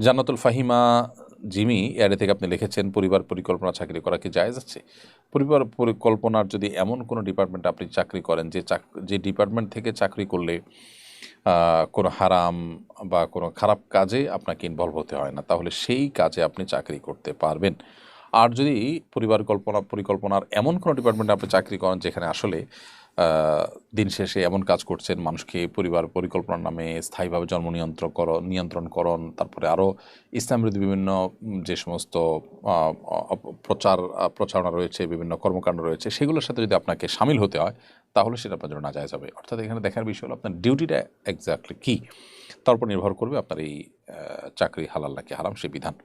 জান্নাতুল Fahima Jimmy এর থেকে আপনি লিখেছেন, পরিবার পরিকল্পনা চাকরি করা কি জায়েজ আছে? পরিবার পরিকল্পনার যদি এমন কোনো ডিপার্টমেন্টে আপনি চাকরি করেন যে ডিপার্টমেন্ট থেকে চাকরি করলে কোনো হারাম বা কোনো খারাপ কাজে আপনাকে ইনভলভ হতে হয় না, তাহলে সেই কাজে আপনি চাকরি করতে পারবেন। আর যদি পরিকল্পনার এমন কোনো ডিপার্টমেন্টে আপনি চাকরি করেন যেখানে আসলে দিন শেষে এমন কাজ করছেন, মানুষকে পরিবার পরিকল্পনার নামে স্থায়ীভাবে জন্ম নিয়ন্ত্রণকরণ, তারপরে আরও ইসলামবিরোধী বিভিন্ন যে সমস্ত প্রচারণা রয়েছে, বিভিন্ন কর্মকাণ্ড রয়েছে, সেগুলোর সাথে যদি আপনাকে সামিল হতে হয়, তাহলে সেটা আপনার জন্য নাজায়েজ হবে। অর্থাৎ এখানে দেখার বিষয় হলো আপনার ডিউটিটা এক্স্যাক্টলি কী, তার উপর নির্ভর করবে আপনার এই চাকরি হালাল নাকি হারাম সে বিধান।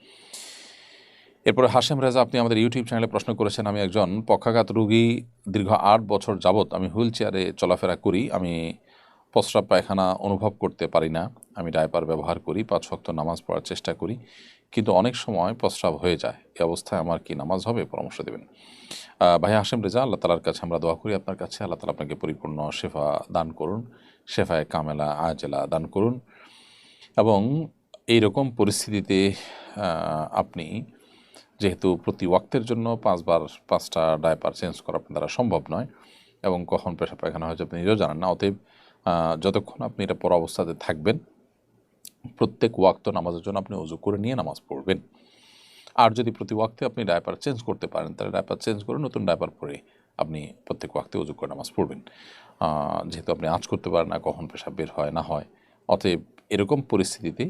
এরপরে হাশেম রেজা, আপনি আমাদের ইউটিউব চ্যানেলে প্রশ্ন করেছেন, আমি একজন পক্ষাঘাত রোগী, দীর্ঘ 8 বছর যাবৎ আমি হুইল চেয়ারে চলাফেরা করি, আমি প্রস্রাব পায়খানা অনুভব করতে পারি না, আমি ডায়পার ব্যবহার করি, 5 ওয়াক্ত নামাজ পড়ার চেষ্টা করি, কিন্তু অনেক সময় প্রস্রাব হয়ে যায়, এই অবস্থায় আমার কি নামাজ হবে? পরামর্শ দেবেন। ভাই হাশেম রেজা, আল্লাহ তালার কাছে আমরা দোয়া করি আপনার কাছে, আল্লাহ তালা আপনাকে পরিপূর্ণ শেফা দান করুন, শেফায়ে কামেলা আজেলা দান করুন। এবং এইরকম পরিস্থিতিতে আপনি যেহেতু প্রতি ওয়াক্তের জন্য 5টা ডায়পার চেঞ্জ করা আপনার দ্বারা সম্ভব নয়, এবং কখন পেশাব পায়খানা হয়েছে আপনি নিজেও জানেন না, অতএব যতক্ষণ আপনি এটা পড়া অবস্থাতে থাকবেন, প্রত্যেক ওয়াক্ত নামাজের জন্য আপনি ওযু করে নিয়ে নামাজ পড়বেন। আর যদি প্রতি ওয়াক্তে আপনি ডায়পার চেঞ্জ করতে পারেন, তাহলে ডায়পার চেঞ্জ করে নতুন ডায়পার পরে আপনি প্রত্যেক ওয়াক্তে ওযু করে নামাজ পড়বেন। যেহেতু আপনি আঁচ করতে পারেন না কখন পেশাব বের হয় না হয়, অতএব এরকম পরিস্থিতিতে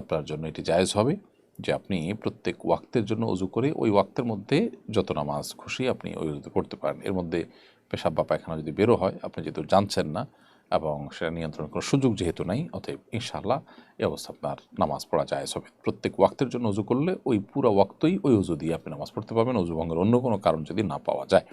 আপনার জন্য এটি জায়েজ হবে যে আপনি প্রত্যেক ওয়াক্তের জন্য ওযু করে ওই ওয়াক্তের মধ্যে যত নামাজ খুশি আপনি ওই ওযুতে পড়তে পারেন। এর মধ্যে পেশাব বা পায়খানা যদি বেরো হয়, আপনি যেহেতু জানছেন না এবং সেটা নিয়ন্ত্রণ করার সুযোগ যেহেতু নাই, অতএব ইনশাআল্লাহ এই অবস্থা আপনার নামাজ পড়া জায়েজ হবে। প্রত্যেক ওয়াক্তের জন্য ওযু করলে ওই পুরো ওয়াক্তই ওই ওযু দিয়ে আপনি নামাজ পড়তে পারবেন, ওযু ভঙ্গের অন্য কোনো কারণ যদি না পাওয়া যায়।